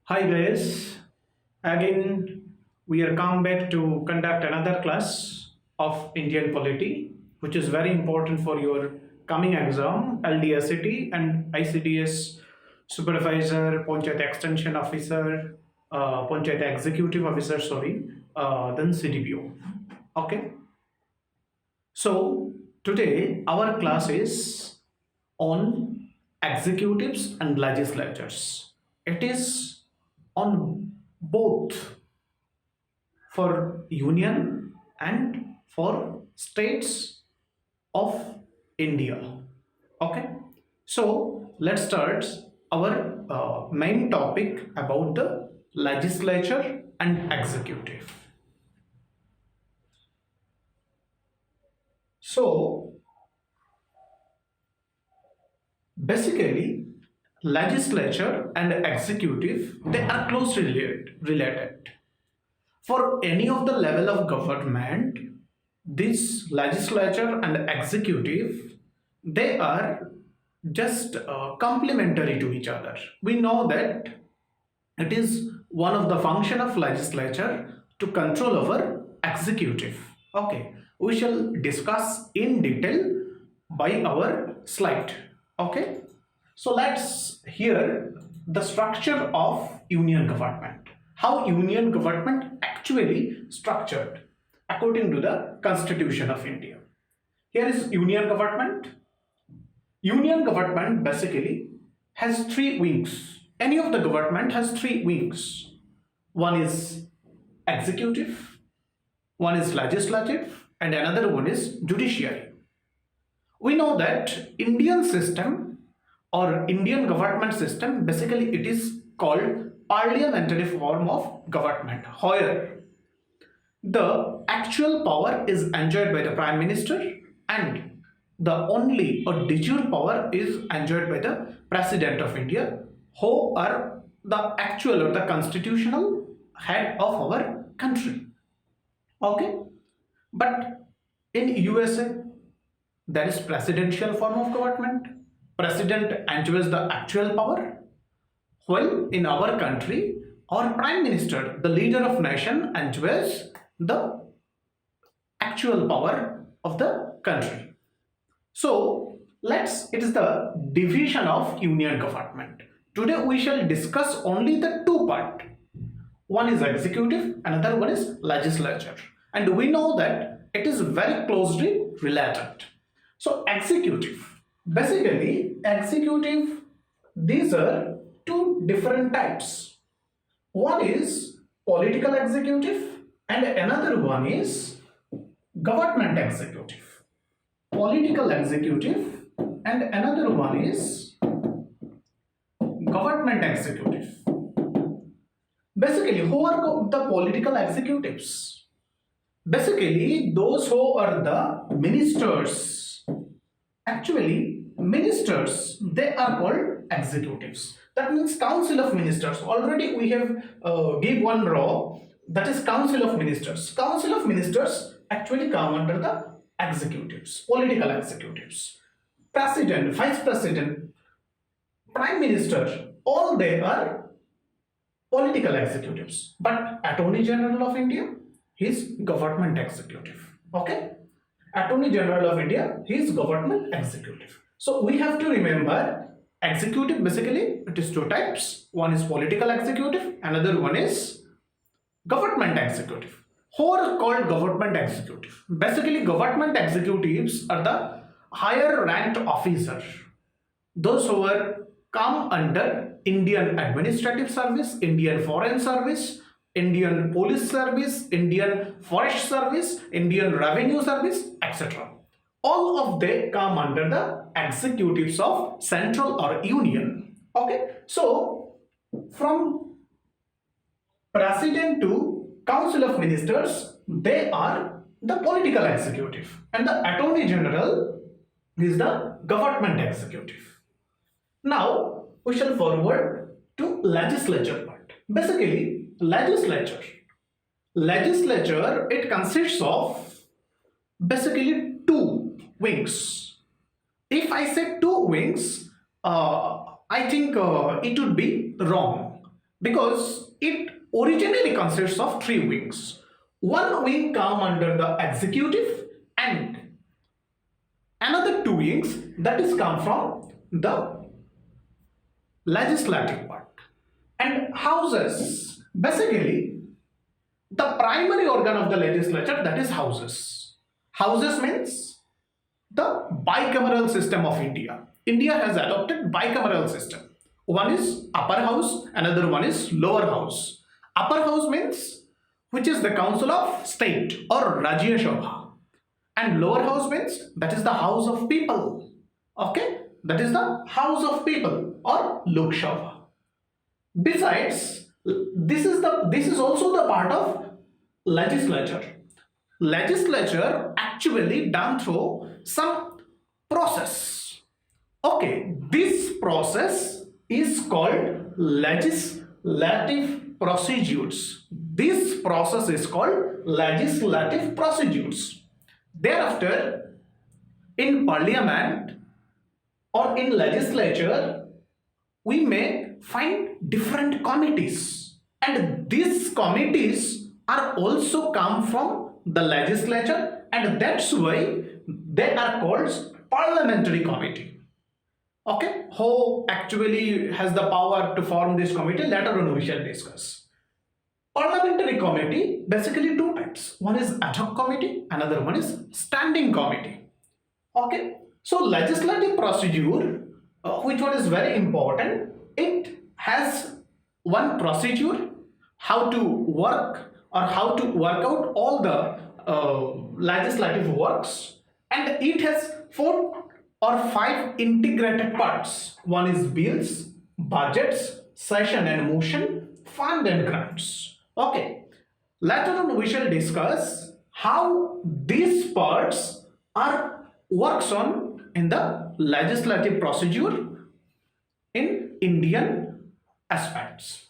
Hi guys, again we are come back to conduct another class of Indian polity, which is very important for your coming exam, LDSCT and ICDS supervisor, Panchayat extension officer, Panchayat executive officer, sorry, then CDPO. Okay, so today our class is on executives and legislatures. It is on both for union and for states of India. Okay, so let's start our main topic about the legislature and executive. So basically, legislature and executive, they are closely related. For any of the level of government, this legislature and executive, they are just complementary to each other. We know that it is one of the function of legislature to control our executive. Okay, we shall discuss in detail by our slide. Okay, so let's hear the structure of union government. How union government actually structured according to the Constitution of India. Here is union government. Union government basically has three wings. Any of the government has three wings. One is executive, one is legislative, and another one is judiciary. We know that Indian system or Indian government system, basically it is called parliamentary form of government, where the actual power is enjoyed by the prime minister and the only or de jure power is enjoyed by the president of India, who are the actual or the constitutional head of our country. Okay, but in USA there is presidential form of government. President enjoys the actual power, while in our country, our prime minister, the leader of nation, enjoys the actual power of the country. So it is the division of union government. Today we shall discuss only the two part. One is executive, another one is legislature. And we know that it is very closely related. So executive, basically executive, these are two different types. One is political executive and another one is government executive. Political executive and another one is government executive. Basically, who are the political executives? Basically, those who are the ministers. Actually, ministers, they are called executives. That means council of ministers. Already we have give one row, that is council of ministers. Council of ministers actually come under the executives, political executives. President, vice president, prime minister, all they are political executives. But Attorney General of India, he is government executive. Okay, Attorney General of India, he is government executive. So we have to remember executive, basically it is two types. One is political executive, another one is government executive. Who are called government executive? Basically government executives are the higher ranked officers, those who are come under Indian Administrative Service, Indian Foreign Service, Indian Police Service, Indian Forest Service, Indian Revenue Service, etc. All of they come under the executives of central or union. Okay, so from president to council of ministers, they are the political executive, and the attorney general is the government executive. Now we shall forward to legislature part. Basically, legislature it consists of basically two wings. If I say two wings, I think it would be wrong. because it originally consists of three wings. One wing come under the executive and another two wings that is come from the legislative part. And houses, basically the primary organ of the legislature, that is houses. Houses means the bicameral system of India. India has adopted bicameral system. One is upper house, another one is lower house. Upper house means which is the council of state or Rajya Sabha, and lower house means that is the house of people. Okay, that is the house of people or Lok Sabha. Besides, this is also the part of legislature. Legislature actually done through some process. Okay, this process is called legislative procedures. This process is called legislative procedures. Thereafter, in parliament or in legislature, we may find different committees, and these committees are also come from the legislature, and that's why they are called parliamentary committee. Okay, who actually has the power to form this committee, later on we shall discuss. Parliamentary committee, basically two types. One is ad hoc committee, another one is standing committee. Okay, so legislative procedure, which one is very important, it has one procedure, how to work or how to work out all the legislative works, and it has 4 or 5 integrated parts. One is bills, budgets, session and motion, fund and grants. Okay, later on we shall discuss how these parts are works on in the legislative procedure in Indian aspects.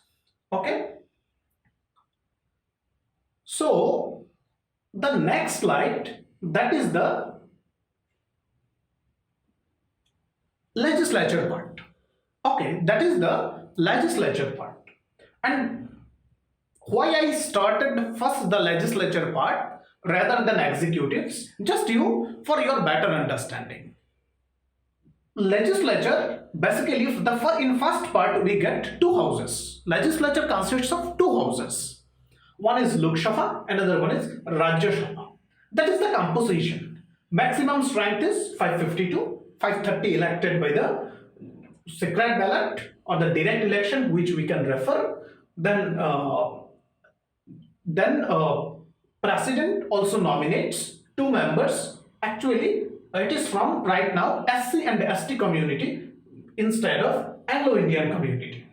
Okay, so the next slide, that is the legislature part. Okay, that is the legislature part. And why I started first the legislature part rather than executives, just for your better understanding. Legislature, basically in first part we get 2 houses. Legislature consists of 2 houses. One is Lok Sabha, another one is Rajya Sabha. That is the composition. Maximum strength is 552, 530 elected by the secret ballot or the direct election, which we can refer. Then president also nominates 2 members. Actually, it is from right now SC and ST community instead of Anglo-Indian community.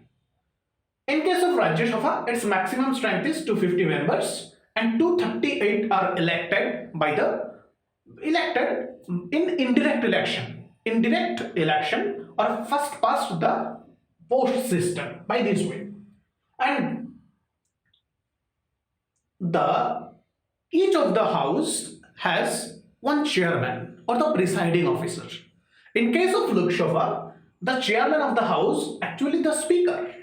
In case of Rajya Sabha, its maximum strength is 250 members and 238 are elected in indirect election. Indirect election or first past the post system by this way. And each of the house has one chairman or the presiding officer. In case of Lok Sabha, the chairman of the house actually the speaker.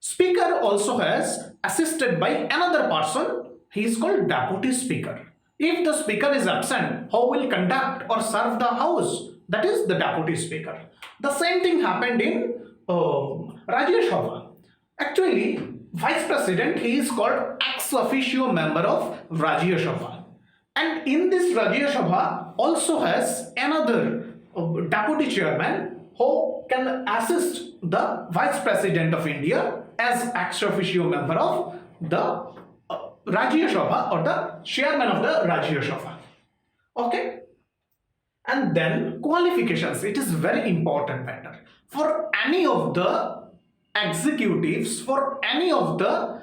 Speaker also has assisted by another person. He is called deputy speaker. If the speaker is absent, who will conduct or serve the house? That is the deputy speaker. The same thing happened in Rajya Sabha. Actually, vice president, he is called ex officio member of Rajya Sabha. And in this Rajya Sabha also has another deputy chairman who can assist the vice president of India as ex officio member of the Rajya Sabha or the chairman of the Rajya Sabha. Okay. And then qualifications. It is very important matter. For any of the executives, for any of the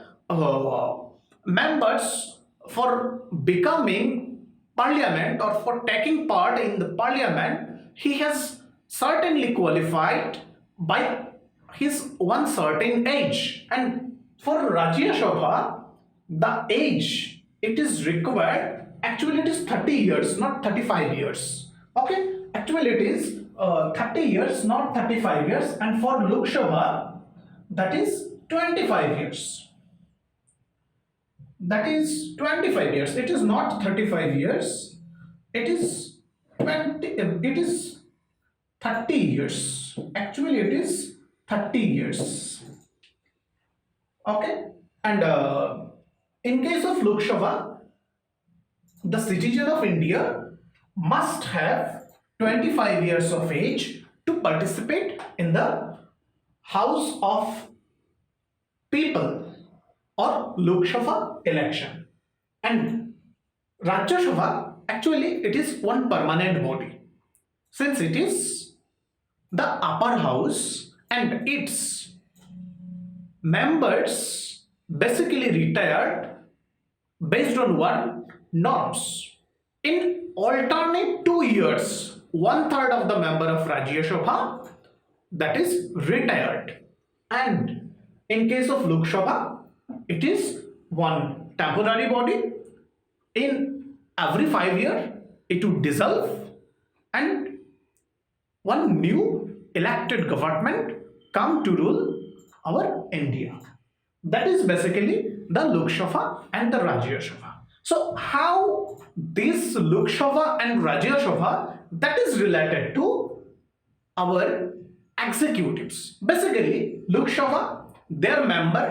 members, for becoming parliament or for taking part in the parliament, he has certainly qualified by his one certain age. And for Rajya Sabha, the age it is required, actually it is 30 years, not 35 years. Okay, actually it is 30 years, not 35 years. And for Lok Sabha, that is 25 years. That is 25 years. It is not 35 years. It is 20. It is 30 years. Actually, it is 30 years. Okay. And in case of Lok Sabha, the citizen of India must have 25 years of age to participate in the House of People or Lok Sabha election. And Rajya Sabha, actually it is one permanent body, since it is the upper house and its members basically retired based on what norms. In alternate 2 years, 1/3 of the member of Rajya Sabha, that is retired, and in case of Lok Sabha, it is one temporary body. In every 5 years, it would dissolve and one new elected government come to rule our India. That is basically the Lok Sabha and the Rajya Sabha. So how this Lok Sabha and Rajya Sabha, that is related to our executives. Basically, Lok Sabha, their member,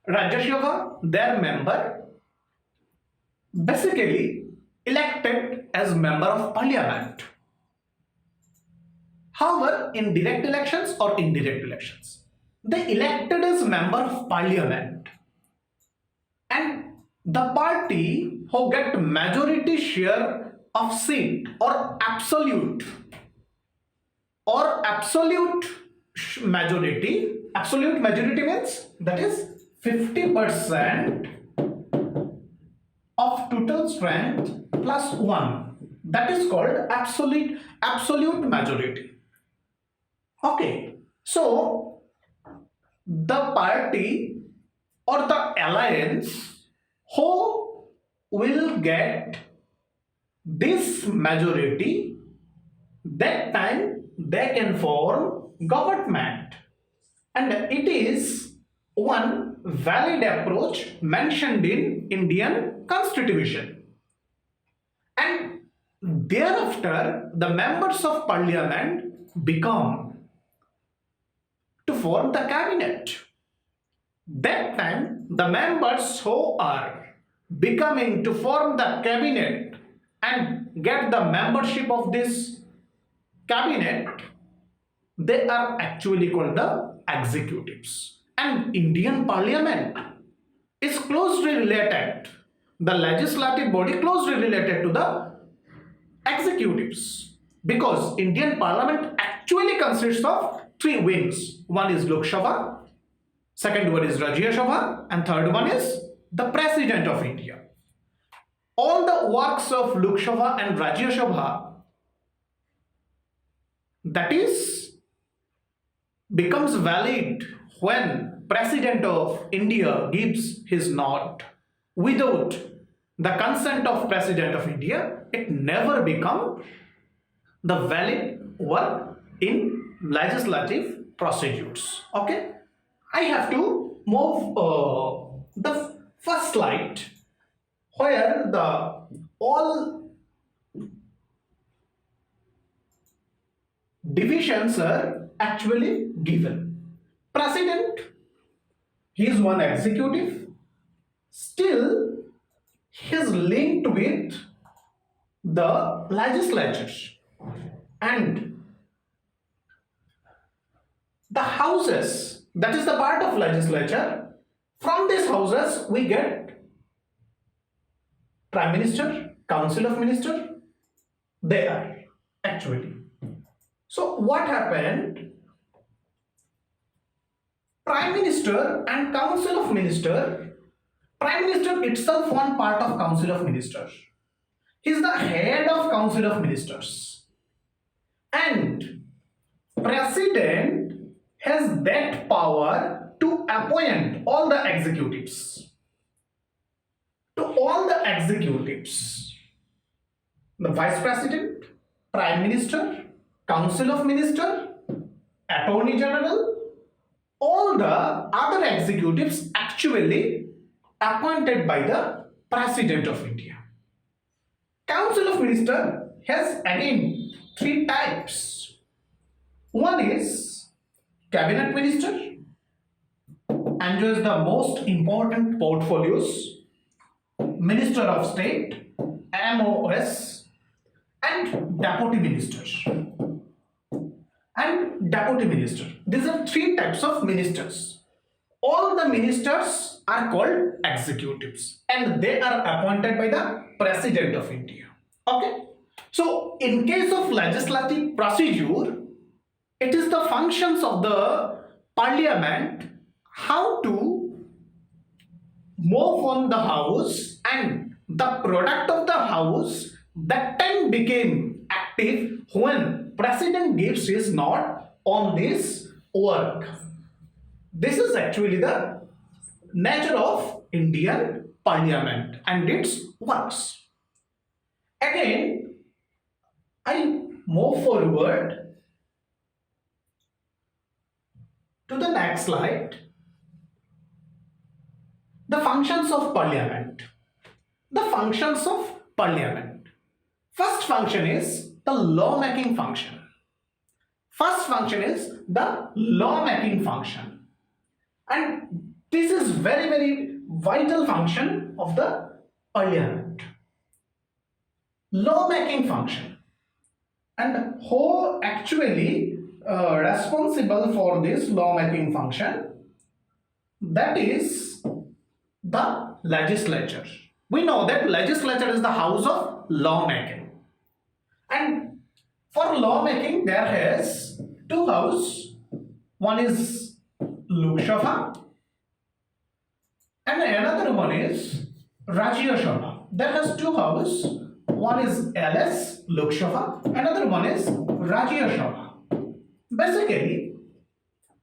Rajya Sabha, their member, basically elected as member of parliament. However, in direct elections or indirect elections, they elected as member of parliament, and the party who get majority share of seat or absolute majority means that is 50% of total strength plus 1, that is called absolute majority. Okay, so the party or the alliance who will get this majority, that time they can form government, and it is one valid approach mentioned in Indian Constitution. And thereafter the members of parliament become to form the cabinet. That time the members who are becoming to form the cabinet and get the membership of this cabinet, they are actually called the executives. And Indian parliament is closely related, the legislative body closely related to the executives, because Indian parliament actually consists of 3 wings. One is Lok Sabha, second one is Rajya Sabha, and third one is the President of India. All the works of Lok Sabha and Rajya Sabha, that is, becomes valid when President of India gives his nod. Without the consent of President of India, it never become the valid work in legislative procedures. Okay, I have to move the first slide where the all divisions are actually given. President, he is one executive, still he is linked with the legislatures and the houses, that is the part of legislature. From these houses we get Prime Minister, Council of Ministers, they are actually. So what happened? Prime Minister and Council of Ministers, Prime Minister itself one part of Council of Ministers. He is the head of Council of Ministers. And President has that power to appoint all the executives. To all the executives, the Vice President, Prime Minister, Council of Ministers, Attorney General, All the other executives actually appointed by the President of India. Council of Ministers has again three types. One is Cabinet Minister, enjoys the most important portfolios, Minister of State, MOS, and Deputy Minister. And Deputy Minister. These are three types of ministers. All the ministers are called executives and they are appointed by the President of India. Okay. So, in case of legislative procedure, it is the functions of the parliament how to move on the house, and the product of the house that time became active when president gives his nod on this work. This is actually the nature of Indian parliament and its works. Again, I move forward to the next slide. The functions of parliament. The functions of parliament. First function is the law-making function. First function is the law-making function. And this is very, very vital function of the parliament. Law-making function. And who actually responsible for this law-making function? That is the legislature. We know that legislature is the house of lawmaking. And for lawmaking there is two houses. One is Lok Sabha and another one is Rajya Sabha. There has two houses. One is LS, Lok Sabha, another one is Rajya Sabha. Basically,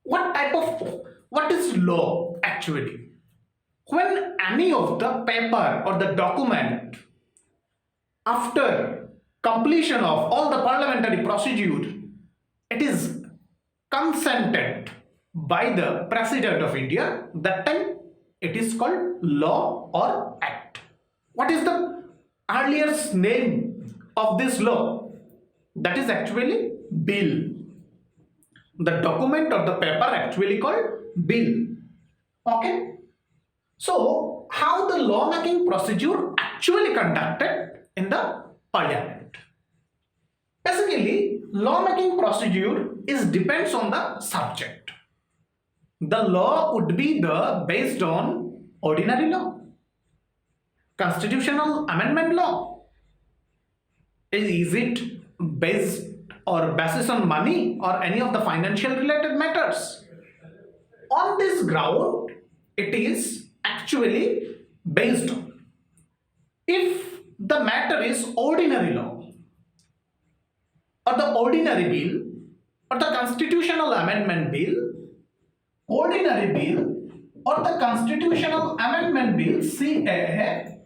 what is law actually? When any of the paper or the document after completion of all the parliamentary procedure, it is consented by the President of India, that time it is called law or act. What is the earliest name of this law? That is actually bill. The document or the paper actually called bill. Okay. So, how the law-making procedure actually conducted in the parliament? Basically, law-making procedure depends on the subject. The law would be based on ordinary law, constitutional amendment law. Is it based or basis on money or any of the financial related matters? On this ground, it is actually based on. If the matter is ordinary law or the ordinary bill or the constitutional amendment bill, ordinary bill or the constitutional amendment bill CAA,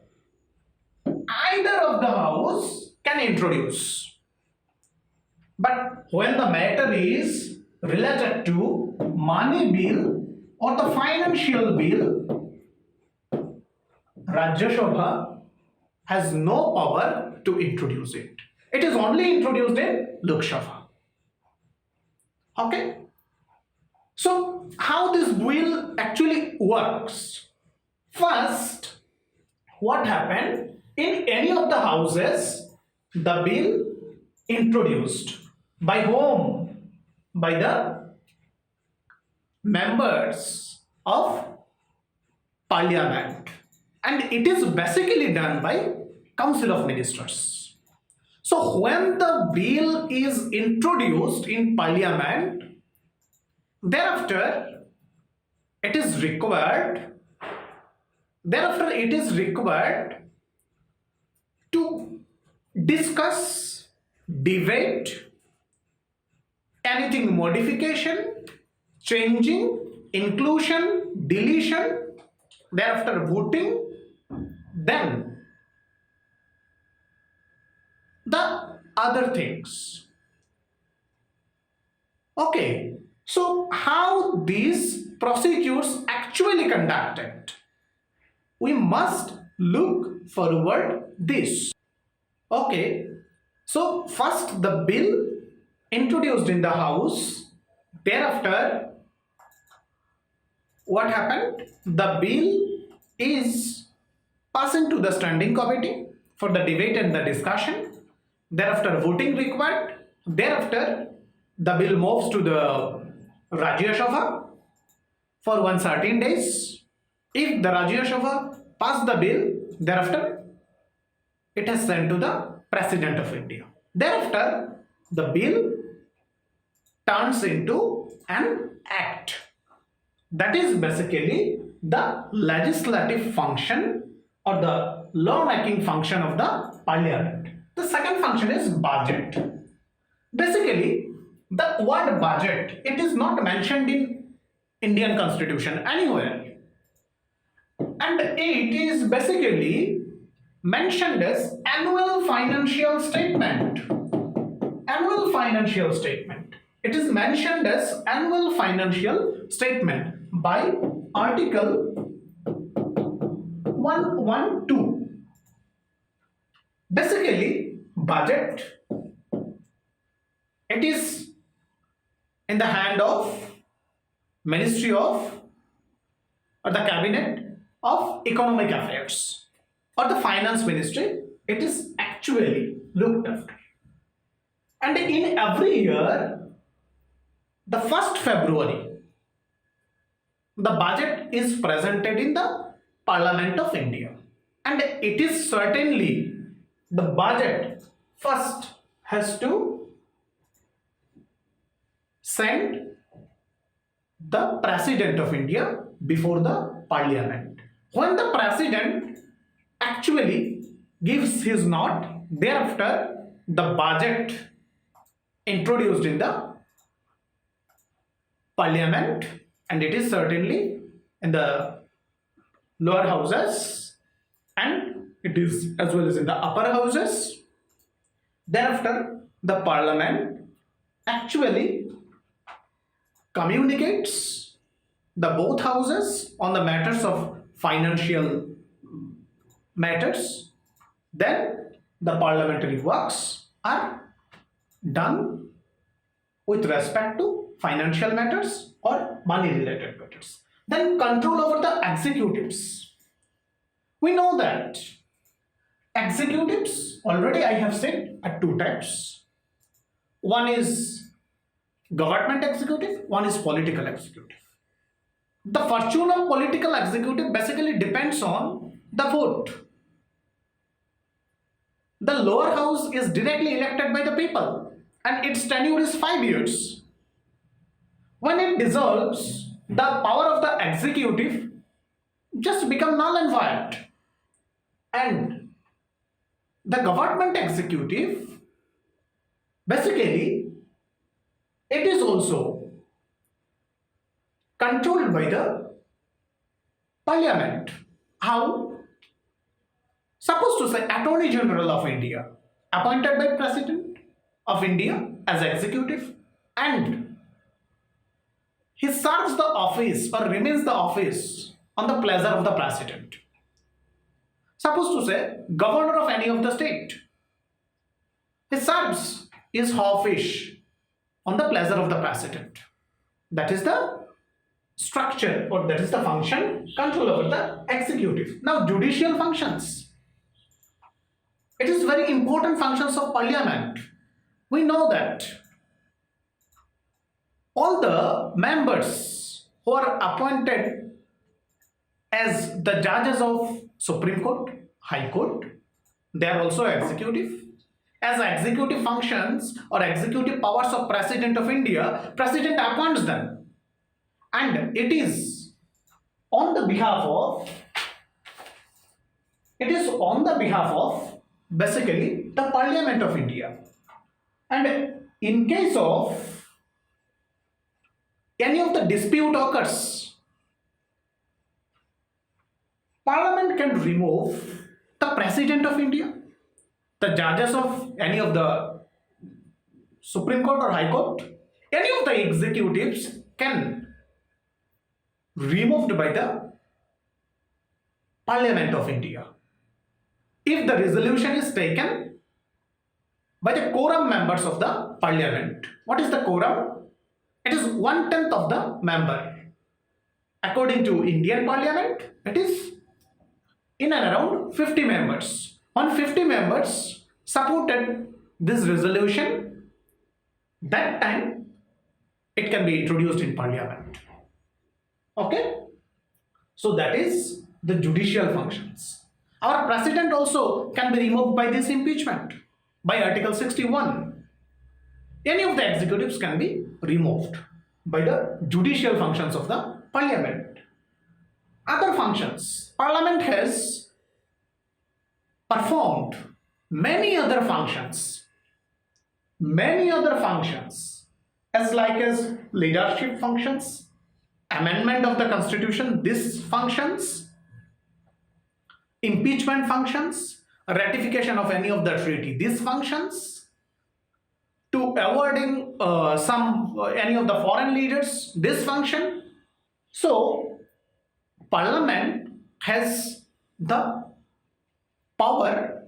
either of the house can introduce. But when the matter is related to money bill or the financial bill, Rajya Sabha has no power to introduce it. It is only introduced in Lok Sabha. Okay? So, how this bill actually works? First, what happened? In any of the houses, the bill introduced. By whom? By the members of parliament. And it is basically done by Council of Ministers. So when the bill is introduced in parliament, thereafter it is required to discuss, debate, anything modification, changing, inclusion, deletion, thereafter voting, then the other things. Okay, So how these procedures actually conducted? We must look forward this. Okay, so first the bill introduced in the house. Thereafter, what happened? The bill is passing to the standing committee for the debate and the discussion. Thereafter, voting required. Thereafter, the bill moves to the Rajya Sabha for 113 days. If the Rajya Sabha pass the bill, thereafter it is sent to the President of India. Thereafter, the bill turns into an act. That is basically the legislative function or the law-making function of the parliament. The second function is budget. Basically, the word budget, it is not mentioned in Indian constitution anywhere. And it is basically mentioned as annual financial statement. Annual financial statement. It is mentioned as annual financial statement by Article 112. Basically, budget, it is in the hand of Ministry of or the Cabinet of Economic Affairs or the Finance Ministry. It is actually looked after. And in every year, the 1st February, the budget is presented in the Parliament of India. And it is certainly the budget first has to send the President of India before the Parliament. When the President actually gives his nod, thereafter the budget introduced in the Parliament, and it is certainly in the lower houses and it is as well as in the upper houses. Thereafter, the Parliament actually communicates the both houses on the matters of financial matters. Then the parliamentary works are done with respect to financial matters or money related matters. Then control over the executives. We know that executives, already I have said, are two types. One is government executive, one is political executive. The fortune of political executive basically depends on the vote. The lower house is directly elected by the people and its tenure is 5 years. When it dissolves, the power of the executive just become null and void. And the government executive, basically, it is also controlled by the parliament. How? Suppose to say Attorney General of India, appointed by President of India as executive, and he serves the office or remains the office on the pleasure of the President. Suppose to say Governor of any of the state, he serves his office on the pleasure of the President. That is the structure or that is the function, control over the executive. Now judicial functions. It is very important functions of parliament. We know that all the members who are appointed as the judges of Supreme Court, High Court, they are also executive. As executive functions or executive powers of President of India, President appoints them. And it is on the behalf of basically the Parliament of India. And in case of any of the dispute occurs, Parliament can remove the President of India, the judges of any of the Supreme Court or High Court, Any of the executives can removed by the Parliament of India if the resolution is taken by the quorum members of the Parliament. What is the quorum? It is 1/10 of the member. According to Indian Parliament, it is in and around 50 members. When 50 members supported this resolution, that time it can be introduced in Parliament. Okay? So that is the judicial functions. Our president also can be removed by this impeachment by Article 61. Any of the executives can be removed by the judicial functions of the Parliament. Other functions. Parliament has performed many other functions. Many other functions as like as leadership functions, amendment of the constitution, these functions, impeachment functions, ratification of any of the treaty, these functions, to awarding any of the foreign leaders, this function. So Parliament has the power,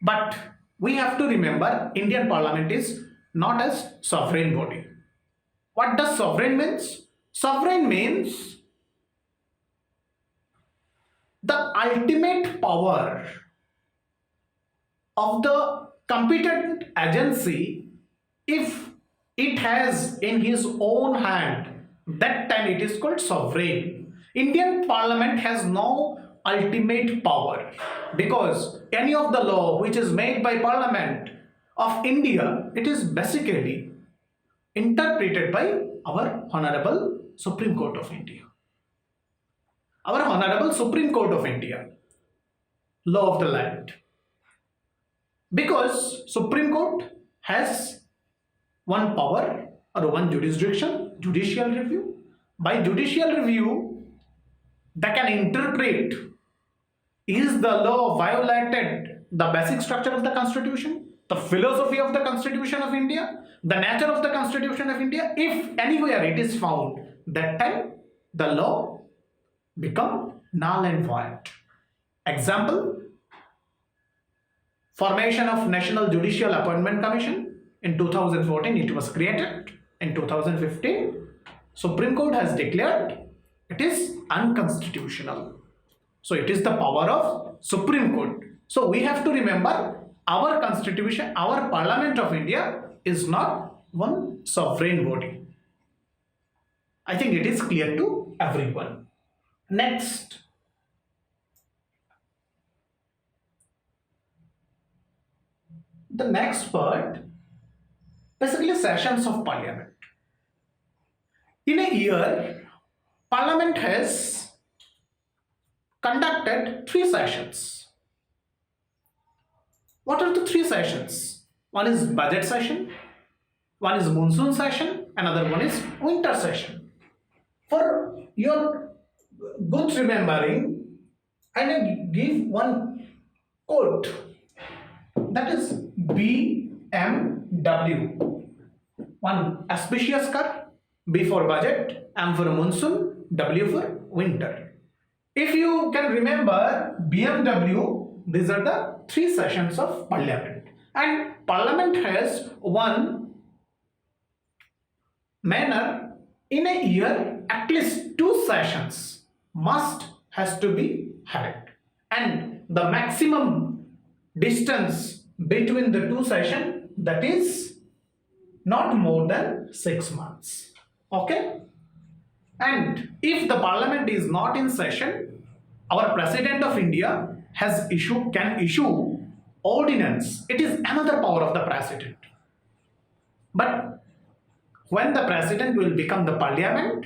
but we have to remember Indian Parliament is not as sovereign body. What does sovereign means? Sovereign means the ultimate power of the competent agency. If it has in his own hand, that time it is called sovereign. Indian Parliament has no ultimate power because any of the law which is made by Parliament of India, it is basically interpreted by our Honorable Supreme Court of India. Our Honorable Supreme Court of India, law of the land. Because Supreme Court has one power or one jurisdiction, judicial review. By judicial review, they can interpret, is the law violated the basic structure of the constitution, the philosophy of the constitution of India, the nature of the constitution of India. If anywhere it is found, that time the law become null and void. Example, formation of National Judicial Appointment Commission. In 2014 it was created. In 2015 Supreme Court has declared it is unconstitutional. So it is the power of Supreme Court. So we have to remember our constitution, our Parliament of India is not one sovereign body. I think it is clear to everyone. Next, the next part, basically sessions of Parliament. In a year, Parliament has conducted 3 sessions. What are the 3 sessions? One is budget session, one is monsoon session, another one is winter session. For your good remembering, I will give one quote, that is BMW. One auspicious car, B for budget, M for monsoon, W for winter. If you can remember BMW, these are the 3 sessions of Parliament. And Parliament has one manner in a year, at least 2 sessions has to be held. And the maximum distance between the 2 sessions, that is not more than 6 months. Okay? And if the Parliament is not in session, our President of India can issue ordinance. It is another power of the President. But when the President will become the Parliament,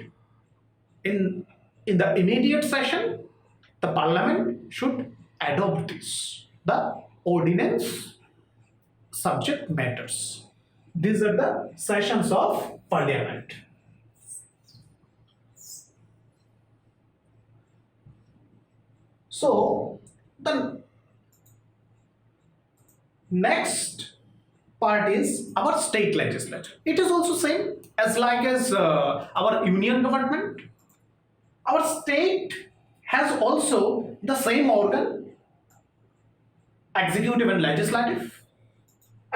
in the immediate session, the Parliament should adopt the ordinance subject matters. These are the sessions of Parliament. So the next part is our state legislature. It is also same as our union government. Our state has also the same organ, executive and legislative.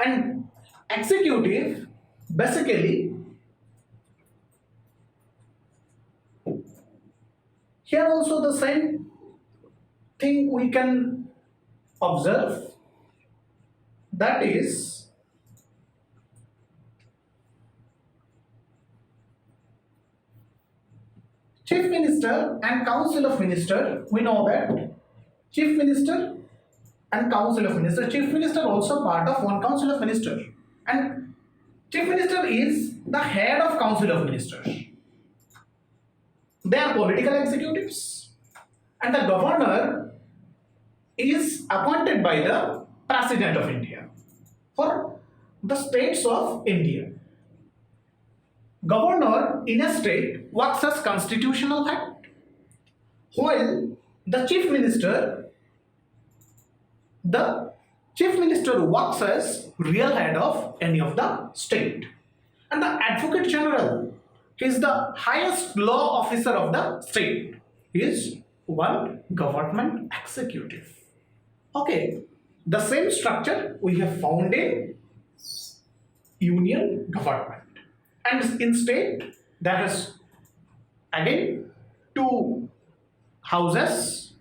And executive basically, here also the same thing we can observe, that is Chief Minister and Council of Minister. We know that Chief Minister and Council of Minister. Chief Minister also part of one Council of Minister, and Chief Minister is the head of Council of Ministers. They are political executives, and the governor is appointed by the President of India for the states of India. Governor in a state works as constitutional head, while the Chief Minister works as real head of any of the state. And the Advocate General is the highest law officer of the state. He is one government executive. Okay, the same structure we have found in union government. And in state, there is again two houses.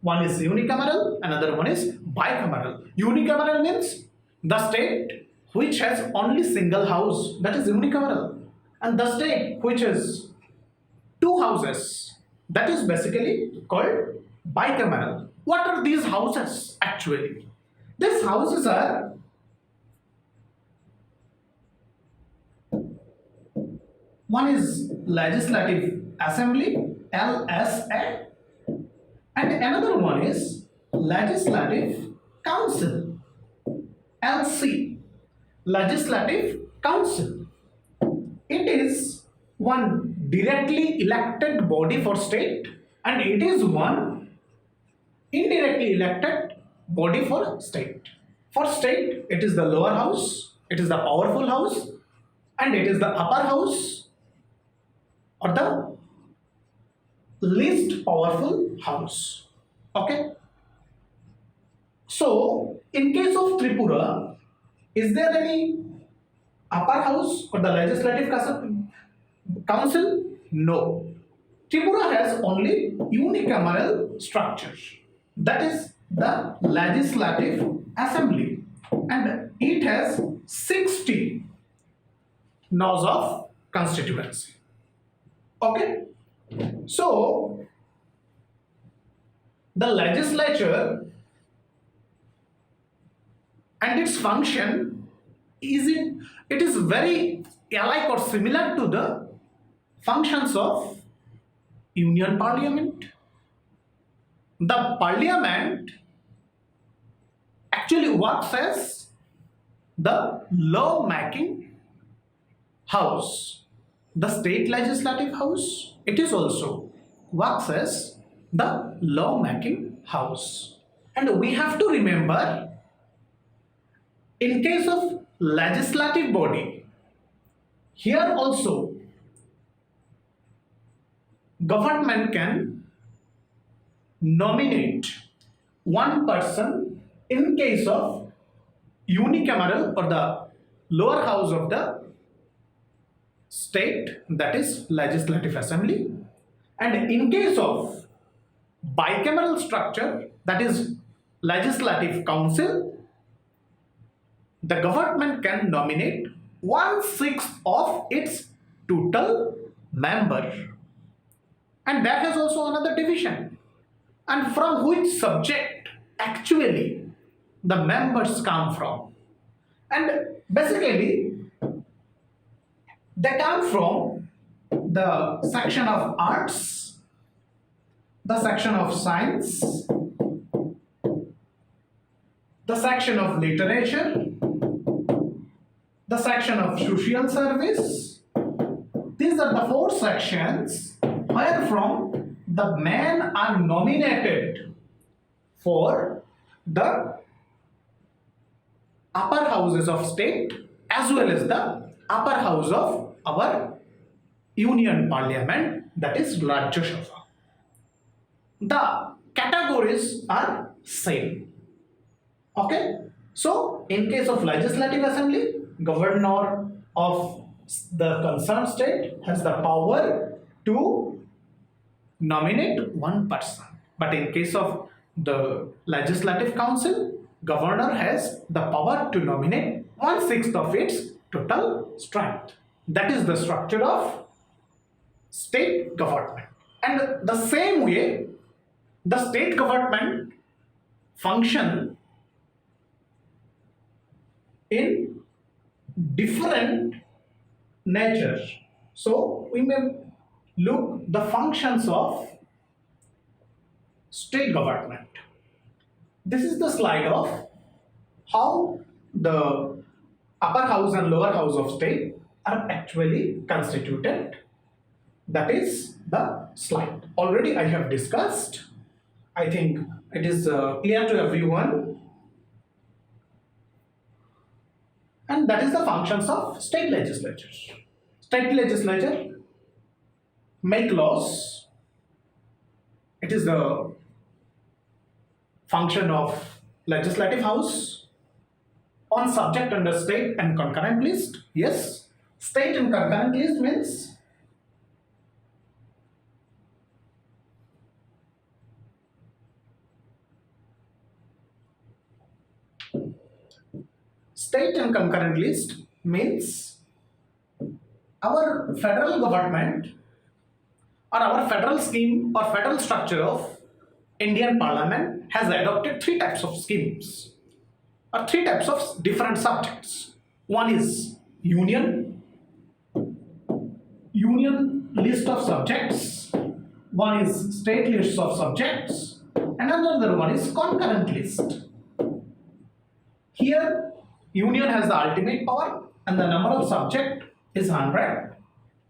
One is unicameral, another one is bicameral. Unicameral means the state which has only single house, that is unicameral. And the state which has two houses, that is basically called bicameral. What are these houses actually? These houses are one is Legislative Assembly, LSA, and another one is Legislative Council, LC, Legislative Council. It is one directly elected body for state, and it is one indirectly elected body for state. For state, it is the lower house, it is the powerful house, and it is the upper house or the least powerful house. Okay. So, in case of Tripura, is there any upper house or the legislative council? No. Tripura has only unicameral structure. That is the Legislative Assembly, and it has 60 laws of constituency. Okay, so the legislature and its function it is very alike or similar to the functions of Union Parliament. The Parliament actually works as the law-making house. The state legislative house, it is also works as the law-making house. And we have to remember, in case of legislative body, here also government can nominate one person in case of unicameral or the lower house of the state, that is Legislative Assembly, and in case of bicameral structure, that is Legislative Council, the government can nominate 1/6 of its total member. And that has also another division, and from which subject actually the members come from. And basically they come from the section of arts, the section of science, the section of literature, the section of social service. These are the 4 sections where from the men are nominated for the upper houses of state as well as the upper house of our union parliament, that is Rajya Sabha. The categories are same. Okay, so in case of legislative assembly, governor of the concerned state has the power to nominate one person, but in case of the legislative council, governor has the power to nominate 1/6 of its total strength. That is the structure of state government. And the same way, the state government function in different nature. So we may look the functions of state government. This is the slide of how the upper house and lower house of state are actually constituted. That is the slide. Already I have discussed. I think it is clear to everyone. And that is the functions of state legislatures. State legislature make laws. It is the function of legislative house on subject under state and concurrent list. Yes, state and concurrent list means state and concurrent list means our federal government or our federal scheme or federal structure of Indian Parliament has adopted three types of schemes or three types of different subjects. One is union list of subjects, one is state list of subjects, and another one is concurrent list. Here union has the ultimate power and the number of subject is 100.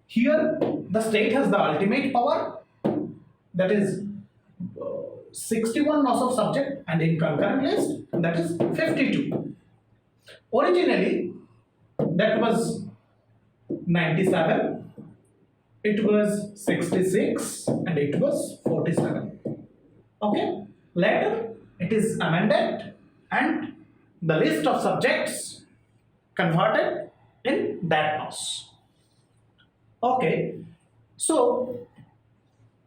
Here the state has the ultimate power, that is 61 loss of subject, and in concurrent list that is 52. Originally that was 97, it was 66, and it was 47. Okay, later it is amended and the list of subjects converted in that loss. Okay, so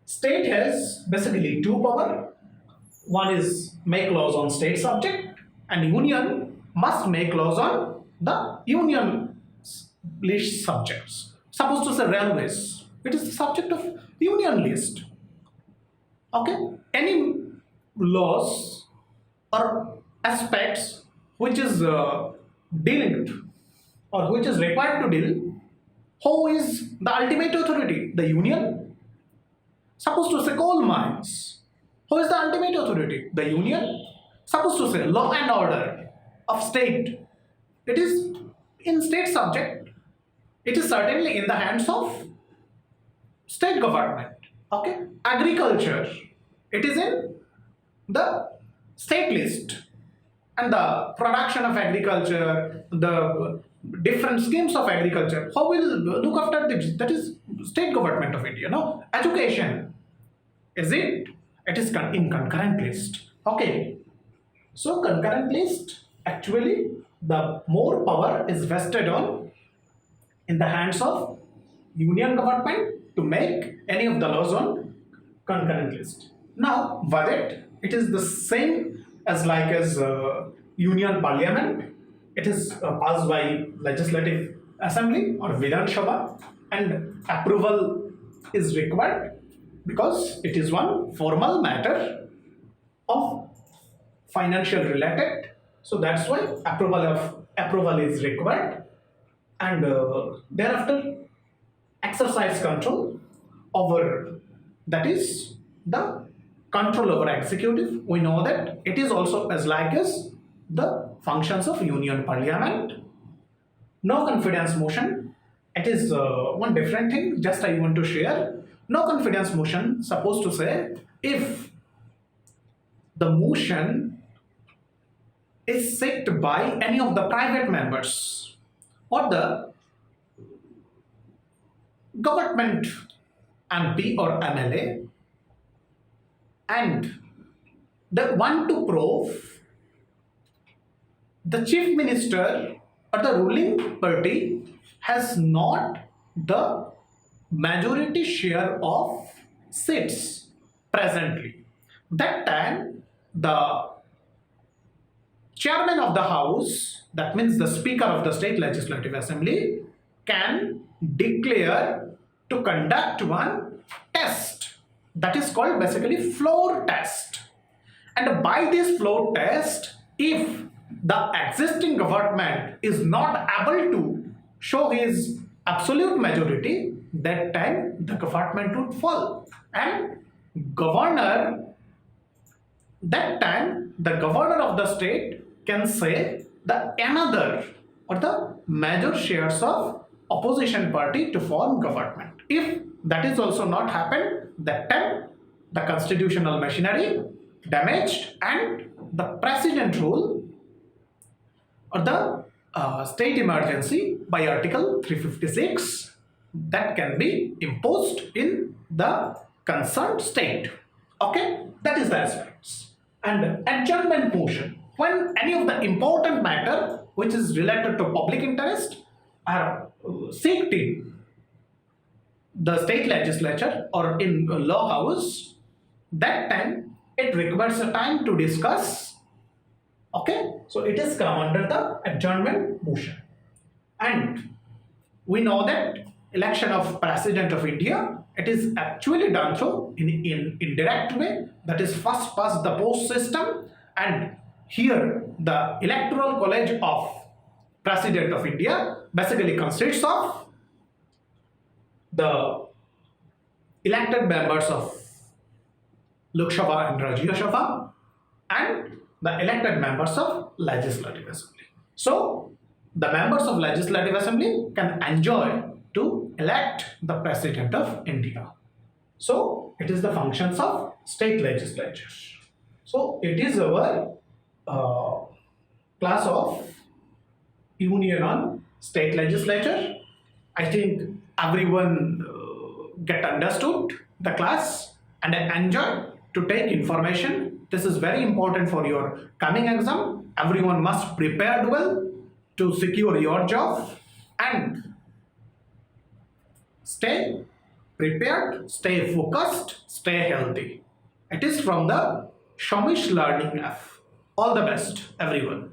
state has basically two power. One is make laws on state subject, and union must make laws on the union list subjects. Suppose to say railways, it is the subject of union list. Okay, any laws or aspects which is dealt or which is required to deal, who is the ultimate authority? The union. Suppose to say coal mines, who is the ultimate authority? The union. Suppose to say law and order of state, it is in state subject, it is certainly in the hands of state government. Okay, agriculture, it is in the state list, and the production of agriculture, the different schemes of agriculture, how will look after this? That is state government of India. No, education, is it? It is in concurrent list. Okay, so concurrent list, actually the more power is vested on in the hands of union government to make any of the laws on concurrent list. Now budget, it is the same as union parliament. It is passed by legislative assembly or Vidhan Sabha, and approval is required because it is one formal matter of financial related. So that's why approval is required, and thereafter exercise control over, that is the control over executive. We know that it is also as the functions of union parliament. No confidence motion, it is one different thing, just I want to share. No confidence motion, supposed to say if the motion is set by any of the private members or the government MP or MLA, and they want to prove the chief minister or the ruling party has not the majority share of seats presently. That time, the chairman of the house, that means the speaker of the state legislative assembly, can declare to conduct one test that is called basically floor test. And by this floor test, if the existing government is not able to show his absolute majority, that time the government would fall. And governor, that time the governor of the state can say the another or the major shares of opposition party to form government. If that is also not happened, that time the constitutional machinery damaged and the president rule or the state emergency by article 356 that can be imposed in the concerned state. Okay, that is the aspects. And adjournment motion, when any of the important matter which is related to public interest are seeked in the state legislature or in law house, that time it requires a time to discuss. Okay, so it is come under the adjournment motion. And we know that election of president of India, it is actually done through in indirect way, that is first past the post system. And here the electoral college of president of India basically consists of the elected members of Lok Sabha and Rajya Sabha and the elected members of Legislative Assembly. So the members of Legislative Assembly can enjoy to elect the President of India. So it is the functions of state legislatures. So it is our class of Union on State Legislature. I think everyone get understood the class and enjoy to take information. This is very important for your coming exam. Everyone must prepare well to secure your job and stay prepared, stay focused, stay healthy. It is from the Shamish Learning app. All the best, everyone.